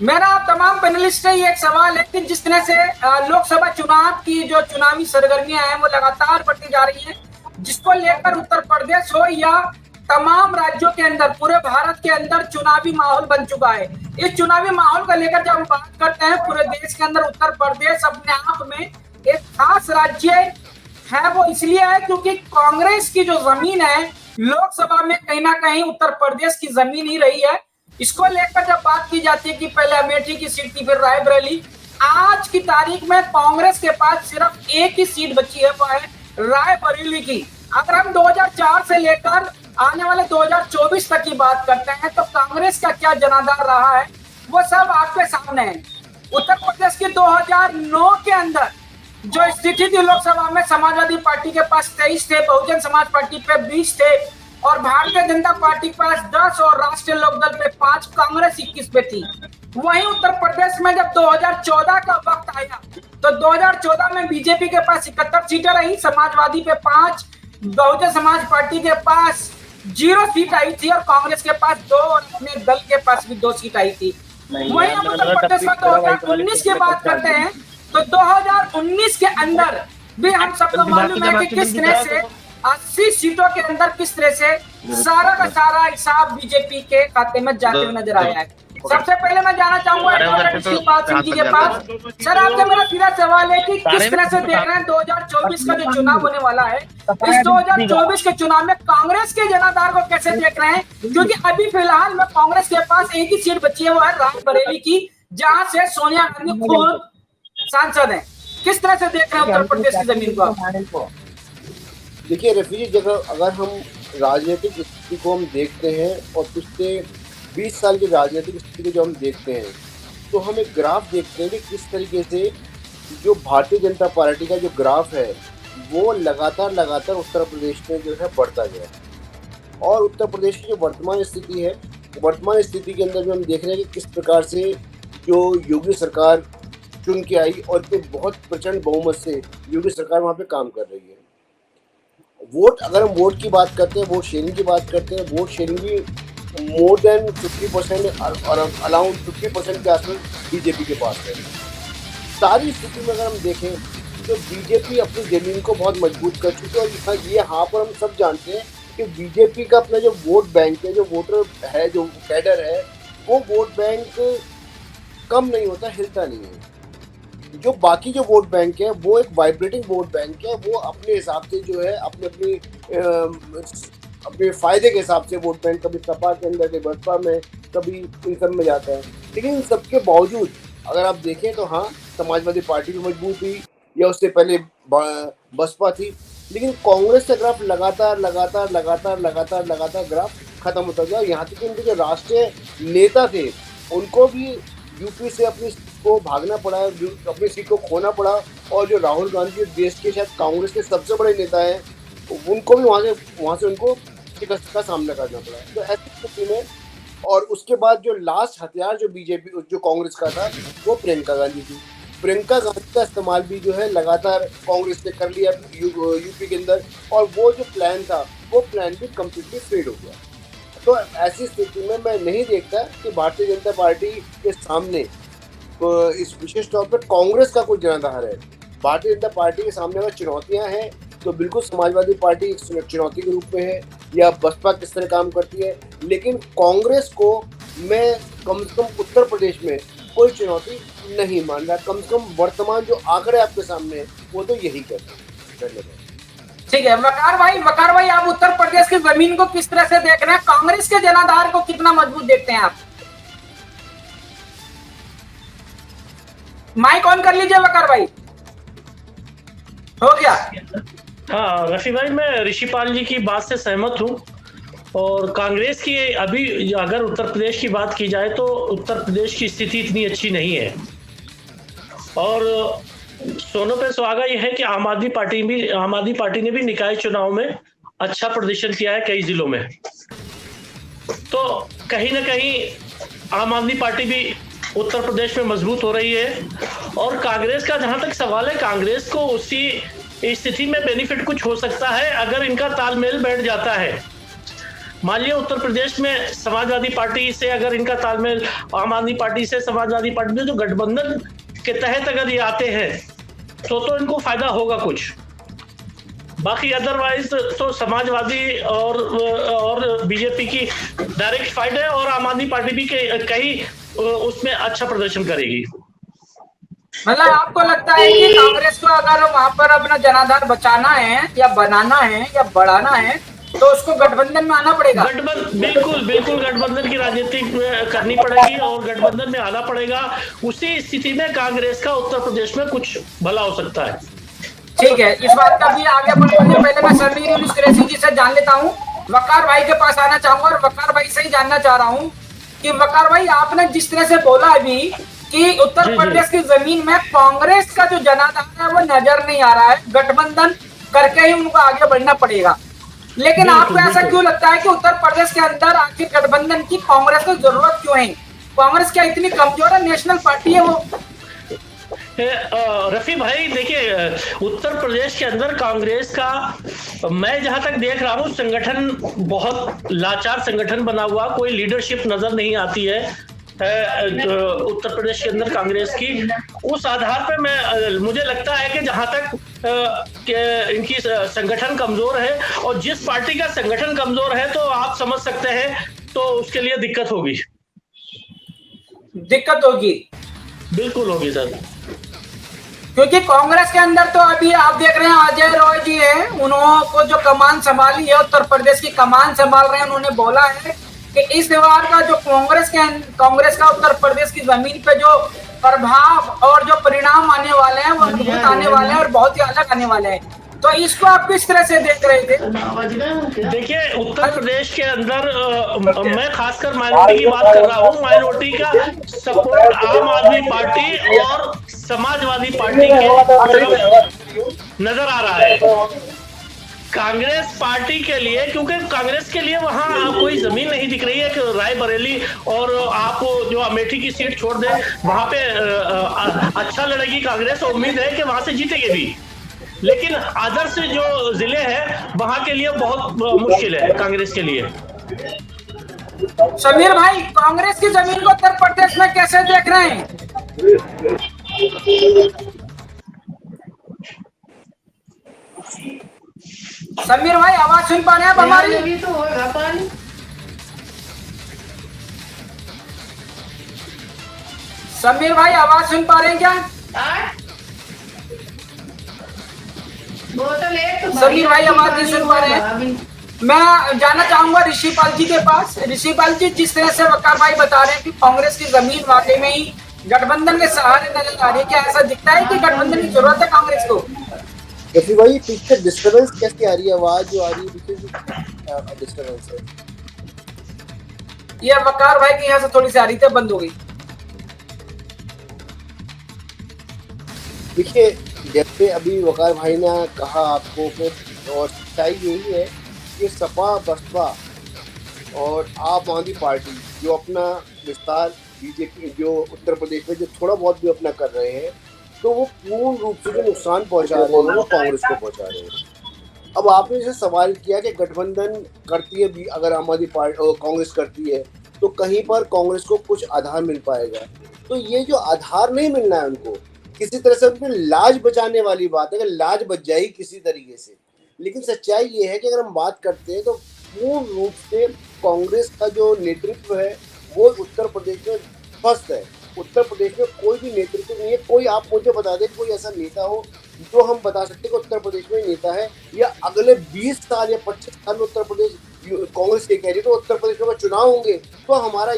मेरा तमाम पैनलिस्ट से ये एक सवाल है कि जिस तरह से लोकसभा चुनाव की जो चुनावी सरगर्मियां हैं वो लगातार बढ़ती जा रही हैं, जिसको लेकर उत्तर प्रदेश हो या तमाम राज्यों के अंदर, पूरे भारत के अंदर चुनावी माहौल बन चुका है। इस चुनावी माहौल को लेकर जब हम बात करते हैं पूरे देश के अंदर, उत्तर प्रदेश अपने आप में एक खास राज्य है। वो इसलिए है क्योंकि कांग्रेस की जो जमीन है लोकसभा में कहीं ना कहीं उत्तर प्रदेश की जमीन ही रही है। इसको लेकर जब बात की जाती है कि पहले अमेठी की सीट थी, फिर रायबरेली, आज की तारीख में कांग्रेस के पास सिर्फ एक ही सीट बची है, वो है रायबरेली की। अगर हम 2004 से लेकर आने वाले 2024 तक की बात करते हैं तो कांग्रेस का क्या जनाधार रहा है वो सब आपके सामने है। उत्तर प्रदेश की 2009 के अंदर जो स्थिति थी लोकसभा में, समाजवादी पार्टी के पास 23 थे, बहुजन समाज पार्टी पे 20 थे और भारतीय जनता पार्टी के पास 10 और राष्ट्रीय लोकदल पे 5, कांग्रेस 21 पे थी। वहीं उत्तर प्रदेश में जब 2014 का वक्त आया तो 2014 में बीजेपी के पास 71 सीटें रही, समाजवादी पे 5, बहुजन समाज पार्टी के पास 0 सीट आई थी और कांग्रेस के पास 2 और अपने दल के पास भी 2 सीट आई थी। वहीं हम उत्तर प्रदेश में 2019 की बात करते हैं तो 2019 के अंदर भी हम सबको मालूम है कि किस तरह से 80 सीटों के अंदर किस तरह से सारा का सारा हिसाब बीजेपी के खाते में जाते हुए नजर आया है। सबसे पहले मैं जाना चाहूंगा एडवोकेट शिवपाल सिंह जी के पास। सर, आपसे मेरा सीधा सवाल है कि किस तरह से देख रहे हैं 2024 का जो चुनाव होने वाला है, इस 2024 के चुनाव में कांग्रेस के जनाधार को कैसे देख रहे हैं? क्योंकि अभी फिलहाल में कांग्रेस के पास एक ही सीट बची है, वो है रायबरेली की, जहां से सोनिया गांधी खुद सांसद हैं। किस तरह से देख रहे हैं उत्तर प्रदेश की जमीन को? देखिए रफी जी, अगर हम राजनीतिक स्थिति को हम देखते हैं और पिछले 20 साल की राजनीतिक स्थिति को जो हम देखते हैं तो हम एक ग्राफ देखते हैं कि किस तरीके से जो भारतीय जनता पार्टी का जो ग्राफ है वो लगातार उत्तर प्रदेश में जो है बढ़ता गया। और उत्तर प्रदेश की जो वर्तमान स्थिति है, वर्तमान स्थिति के अंदर जो हम देख रहे हैं कि किस प्रकार से जो योगी सरकार चुन के आई और इतने बहुत प्रचंड बहुमत से योगी सरकार वहाँ पे काम कर रही है। वोट, अगर हम वोट की बात करते हैं, वोट शेयरिंग की बात करते हैं, वोट शेयरिंग भी मोर देन 50% और अराउंड 50% के आसपास बीजेपी के पास है। सारी स्थिति में अगर हम देखें तो बीजेपी अपनी जमीन को बहुत मजबूत कर चुकी है। और ये यहाँ पर हम सब जानते हैं कि बीजेपी का अपना जो वोट बैंक है, जो वोटर है, जो कैडर है, वो वोट बैंक कम नहीं होता, हिलता नहीं है। जो बाकी जो वोट बैंक है वो एक वाइब्रेटिंग वोट बैंक है, वो अपने हिसाब से जो है अपने फायदे के हिसाब से वोट बैंक कभी सपा के अंदर, कभी बसपा में, कभी इन सब में जाता है। लेकिन इन सबके बावजूद अगर आप देखें तो हाँ, समाजवादी पार्टी भी मजबूत थी या उससे पहले बसपा थी, लेकिन कांग्रेस का ग्राफ लगातार ग्राफ खत्म होता गया। यहाँ तक कि उनके जो राष्ट्रीय नेता थे उनको भी यूपी से अपनी को भागना पड़ा, अपनी सीट को खोना पड़ा। और जो राहुल गांधी देश के शायद कांग्रेस के सबसे बड़े नेता हैं, उनको भी वहाँ से उनको शिकस्त का सामना करना पड़ा। तो ऐसी स्थिति में, और उसके बाद जो लास्ट हथियार जो बीजेपी जो कांग्रेस का था वो प्रियंका गांधी थी। प्रियंका गांधी का इस्तेमाल भी जो है लगातार कांग्रेस ने कर लिया यूपी के अंदर, और वो जो प्लान था वो प्लान भी कम्प्लीटली फेल हो गया। तो ऐसी स्थिति में मैं नहीं देखता कि भारतीय जनता पार्टी के सामने तो इस विशेष तौर पर कांग्रेस का कोई जनाधार है। भारतीय जनता पार्टी के सामने अगर चुनौतियां हैं तो बिल्कुल समाजवादी पार्टी एक चुनौती के रूप में है, या बसपा किस तरह काम करती है। लेकिन कांग्रेस को मैं कम से कम उत्तर प्रदेश में कोई चुनौती नहीं मान रहा। कम से कम वर्तमान जो आंकड़े आपके सामने है वो तो यही कहते हैं। धन्यवाद। ठीक है वकार भाई, आप उत्तर प्रदेश की जमीन को किस तरह से देख रहे हैं? कांग्रेस के जनाधार को कितना मजबूत देखते हैं आप? माइक ऑन कर लीजिए वकार भाई। हो गया? हाँ रफी भाई, मैं ऋषिपाल जी की बात से सहमत हूँ। और कांग्रेस की अभी अगर उत्तर प्रदेश की बात की जाए तो उत्तर प्रदेश की स्थिति इतनी अच्छी नहीं है। और सोनों पे सुहागा यह है कि आम आदमी पार्टी ने भी निकाय चुनाव में अच्छा प्रदर्शन किया है कई जिलों में। तो कहीं ना कहीं आम आदमी पार्टी भी उत्तर प्रदेश में मजबूत हो रही है। और कांग्रेस का जहां तक सवाल है, कांग्रेस को उसी स्थिति में बेनिफिट कुछ हो सकता है अगर इनका तालमेल बैठ जाता है। मान लिया उत्तर प्रदेश में समाजवादी पार्टी से अगर इनका तालमेल, आम आदमी पार्टी से समाजवादी पार्टी में जो गठबंधन के तहत अगर ये आते हैं तो इनको फायदा होगा कुछ। बाकी अदरवाइज तो समाजवादी और बीजेपी की डायरेक्ट फाइट है, और आम आदमी पार्टी भी कहीं उसमें अच्छा प्रदर्शन करेगी। मतलब आपको लगता है कि कांग्रेस को अगर वहां पर अपना जनाधार बचाना है या बनाना है या बढ़ाना है तो उसको गठबंधन में आना पड़ेगा? बिल्कुल बिल्कुल गठबंधन की राजनीति करनी पड़ेगी और गठबंधन में आना पड़ेगा। उसी स्थिति में कांग्रेस का उत्तर प्रदेश में कुछ भला हो सकता है। ठीक है, इस बात का भी आगे बढ़ने से पहले मैं समीर कुरैशी जी से जान लेता हूँ। वकार भाई के पास आना चाहूंगा और वकार भाई से ही जानना चाह रहा हूँ कि वकार भाई, आपने जिस तरह से बोला अभी कि उत्तर प्रदेश की जमीन में कांग्रेस का जो जनाधार है वो नजर नहीं आ रहा है, गठबंधन करके ही उनको आगे बढ़ना पड़ेगा, लेकिन आपको ऐसा क्यों लगता है कि उत्तर प्रदेश के अंदर आखिर गठबंधन की कांग्रेस को जरूरत क्यों है? कांग्रेस क्या इतनी कमजोर है? नेशनल पार्टी है वो। रफी भाई देखिए, उत्तर प्रदेश के अंदर कांग्रेस का मैं जहां तक देख रहा हूं संगठन बहुत लाचार संगठन बना हुआ, कोई लीडरशिप नजर नहीं आती है उत्तर प्रदेश के अंदर कांग्रेस की। उस आधार पर मुझे लगता है कि जहां तक इनकी संगठन कमजोर है, और जिस पार्टी का संगठन कमजोर है तो आप समझ सकते हैं तो उसके लिए दिक्कत होगी। बिल्कुल होगी सर, क्योंकि कांग्रेस के अंदर तो अभी आप देख रहे हैं अजय रॉय जी है, उन्होंने जो कमान संभाली है, उत्तर प्रदेश की कमान संभाल रहे हैं, उन्होंने बोला है कि इस बार का जो कांग्रेस का उत्तर प्रदेश की जमीन पे जो प्रभाव और जो परिणाम आने वाले हैं वो अद्भुत आने वाले हैं और बहुत ही अलग आने वाले हैं। तो इसको आप किस तरह से देख रहे थे? देखिए, उत्तर प्रदेश के अंदर मैं खासकर माइनॉरिटी की बात कर रहा हूँ। माइनॉरिटी का सपोर्ट आम आदमी पार्टी और समाजवादी पार्टी के नजर आ रहा है। कांग्रेस पार्टी के लिए, क्योंकि कांग्रेस के लिए वहां कोई जमीन नहीं दिख रही है कि रायबरेली और आप जो अमेठी की सीट छोड़ दें, वहां पे अच्छा लड़ेगी कांग्रेस, और उम्मीद है कि वहां से जीतेगी भी। लेकिन आदर्श जो जिले हैं वहां के लिए बहुत मुश्किल है कांग्रेस के लिए। समीर भाई, कांग्रेस की जमीन को उत्तर प्रदेश में कैसे देख रहे हैं? समीर भाई, आवाज सुन पा रहे हैं आप हमारी? समीर भाई, आवाज सुन पा रहे हैं क्या? समीर भाई आवाज नहीं सुन पा रहे हैं। मैं जाना चाहूंगा ऋषिपाल जी के पास। ऋषिपाल जी, जिस तरह से वकार भाई बता रहे हैं कि कांग्रेस की जमीन वाकई में ही गठबंधन के सहारे नजर आ रही है, क्या ऐसा दिखता है कि गठबंधन की जरूरत है कांग्रेस को? रफी भाई, पीछे डिस्टर्बेंस कैसी आ रही है? आवाज जो आ रही है पीछे डिस्टर्बेंस है। ये वकार भाई की यहाँ से थोड़ी सी आ रही थी, बंद हो गई। देखिए, जैसे अभी वकार भाई ने कहा आपको कि, और सच्चाई यही है कि सपा बसपा और आम आदमी पार्टी जो अपना विस्तार बीजेपी जो उत्तर प्रदेश में जो थोड़ा बहुत भी अपना कर रहे हैं, तो वो पूर्ण रूप से जो नुकसान पहुंचा रहे हैं वो कांग्रेस को पहुंचा रहे हैं। अब आपने जैसे सवाल किया कि गठबंधन करती है भी, अगर आम आदमी पार्टी कांग्रेस करती है तो कहीं पर कांग्रेस को कुछ आधार मिल पाएगा, तो ये जो आधार नहीं मिलना है उनको, किसी तरह से उनकी लाज बचाने वाली बात है कि लाज बच जाएगी किसी तरीके से। लेकिन सच्चाई ये है कि अगर हम बात करते हैं तो पूर्ण रूप से कांग्रेस का जो नेतृत्व है वो उत्तर प्रदेश में फर्स्ट है। उत्तर प्रदेश में कोई भी नेतृत्व नहीं है। कोई आप मुझे बता दें कोई ऐसा नेता हो जो हम बता सकते हैं कि उत्तर प्रदेश में नेता है, या अगले 20 साल या 25 साल में उत्तर प्रदेश कांग्रेस के कैंडिडेट तो उत्तर प्रदेश में चुनाव होंगे तो हमारा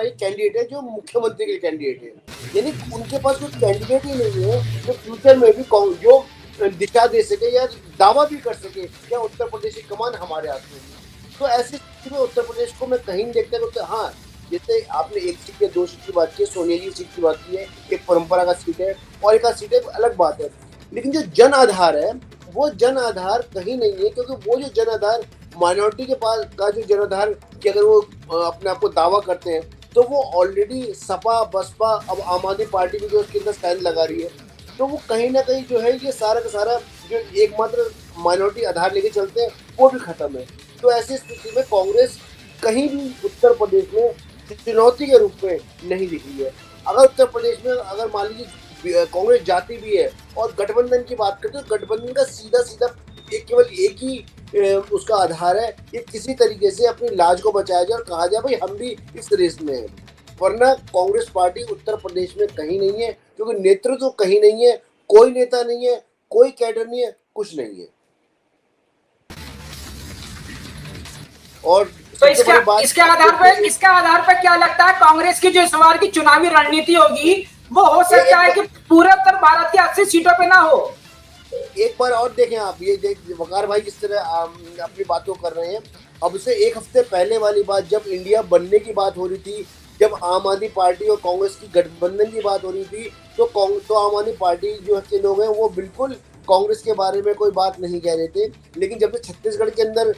ये कैंडिडेट है जो मुख्यमंत्री के कैंडिडेट है। यानी उनके पास कोई कैंडिडेट ही नहीं है जो फ्यूचर में भी जो दिशा दे सके या दावा भी कर सके क्या उत्तर प्रदेश की कमान हमारे हाथ में। तो ऐसी स्थिति में उत्तर प्रदेश को मैं कहीं नहीं देखता कि हाँ, जैसे आपने एक सीट या 2 सीट की बात की है, सोनिया जी सीट की बात की है, एक परंपरागत सीट है और एक सीट है, अलग बात है। लेकिन जो जन आधार है वो जन आधार कहीं नहीं है, क्योंकि वो जो जन आधार माइनॉरिटी के पास का जो जन आधार कि अगर वो अपने आप को दावा करते हैं तो वो ऑलरेडी सपा बसपा अब आम आदमी पार्टी भी जो उसके अंदर स्टैंड लगा रही है, तो वो कहीं ना कहीं जो है ये सारा का सारा जो एकमात्र माइनॉरिटी आधार लेके चलते हैं वो भी खत्म है। तो ऐसी स्थिति में कांग्रेस कहीं भी उत्तर प्रदेश में चुनौती के रूप में नहीं दिख रही है। अगर उत्तर प्रदेश में अगर मान लीजिए कांग्रेस जाती भी है और गठबंधन की बात करते तो गठबंधन का सीधा सीधा केवल एक ही उसका आधार है कि किसी तरीके से अपनी लाज को बचाया जाए और कहा जाए भाई हम भी इस रेस में हैं। वरना कांग्रेस पार्टी उत्तर प्रदेश में कहीं नहीं है, क्योंकि नेतृत्व तो कहीं नहीं है, कोई नेता नहीं है, कोई कैडर नहीं है, कुछ नहीं है। और तो इसके आधार पर क्या लगता है कांग्रेस की जो इस बार की चुनावी रणनीति होगी वो हो सकता है कि पूरे उत्तर भारत की 80 सीटों पे ना हो? एक बार और देखें आप, ये देख वकार भाई किस तरह अपनी बातों कर रहे हैं। अब से एक हफ्ते पहले वाली बात, जब इंडिया बनने की बात हो रही थी, जब आम आदमी पार्टी और कांग्रेस की गठबंधन की बात हो रही थी, तो आम आदमी पार्टी जो के लोग हैं वो बिल्कुल कांग्रेस के बारे में कोई बात नहीं कह रहे थे। लेकिन जब से छत्तीसगढ़ के अंदर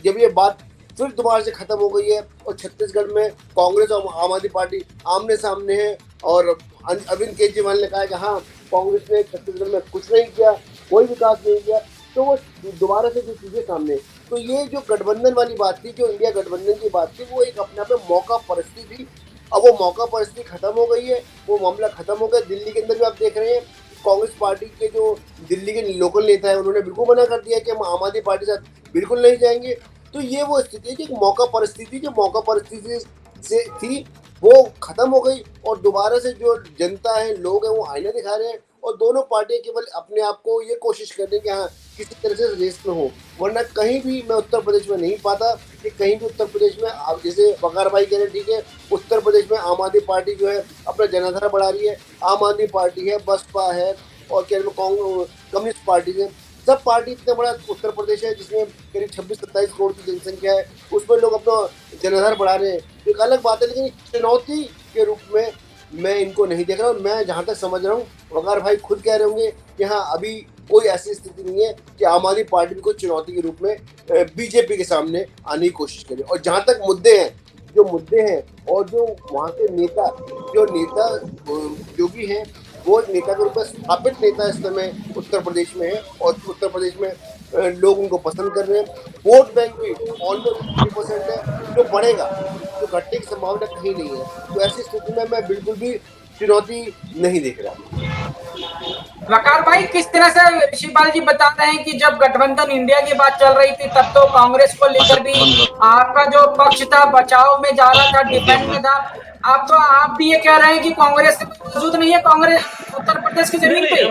जब ये बात फिर दोबारा से खत्म हो गई है और छत्तीसगढ़ में कांग्रेस और आम आदमी पार्टी आमने सामने है और अरविंद केजरीवाल ने कहा कि हाँ कांग्रेस ने छत्तीसगढ़ में कुछ नहीं किया, कोई विकास नहीं किया, तो वो दोबारा से जो चीजें सामने, तो ये जो गठबंधन वाली बात थी, जो इंडिया गठबंधन की बात थी, वो एक अपने आप में मौका परस्ती थी। अब वो मौका परस्ती खत्म हो गई है, वो मामला खत्म हो गया। दिल्ली के अंदर भी आप देख रहे हैं कांग्रेस पार्टी के जो दिल्ली के लोकल नेता है उन्होंने बिल्कुल मना कर दिया कि हम आम आदमी पार्टी के साथ बिल्कुल नहीं जाएंगे। तो ये वो स्थिति है कि मौका परिस्थिति जो मौका परिस्थिति से थी वो खत्म हो गई और दोबारा से जो जनता है, लोग हैं, वो आईना दिखा रहे हैं और दोनों पार्टियां केवल अपने आप को ये कोशिश कर रही हैं कि हाँ किसी तरह से रेस में हो। वरना कहीं भी मैं उत्तर प्रदेश में नहीं पाता कि कहीं भी उत्तर प्रदेश में आप जैसे वकार भाई कह रहे हैं, ठीक है, उत्तर प्रदेश में आम आदमी पार्टी जो है अपना जनाधार बढ़ा रही है। आम आदमी पार्टी है, बसपा है और कह रहे कम्युनिस्ट पार्टी है, सब पार्टी इतना बड़ा उत्तर प्रदेश है जिसमें करीब 26-27 करोड़ की जनसंख्या है, उसमें लोग अपना जनाधार बढ़ा रहे हैं, एक अलग बात है। लेकिन चुनौती के रूप में मैं इनको नहीं देख रहा हूँ। मैं जहाँ तक समझ रहा हूँ वकार भाई खुद कह रहे होंगे कि हाँ अभी कोई ऐसी स्थिति नहीं है कि आम आदमी पार्टी को चुनौती के रूप में बीजेपी के सामने आने की कोशिश करे। और जहाँ तक मुद्दे हैं और जो वहाँ के नेता जो भी हैं वो नेता के रूप में स्थापित नेता इस समय उत्तर प्रदेश में है और उत्तर प्रदेश में लोग उनको पसंद कर रहे हैं। वोट बैंक भी ऑलमोस्ट 50% है, जो बढ़ेगा, जो घटने की संभावना कहीं नहीं है। तो ऐसी स्थिति में मैं बिल्कुल भी चुनौती नहीं देख रहा। वकार भाई किस तरह से ऋषिपाल जी बता रहे हैं कि जब गठबंधन इंडिया की बात चल रही थी तब तो कांग्रेस को लेकर भी आपका जो पक्ष था बचाव में जा रहा था, डिफेंस में था। अब तो आप भी ये कह रहे हैं कि कांग्रेस मौजूद नहीं है, कांग्रेस उत्तर प्रदेश की जमीन पे।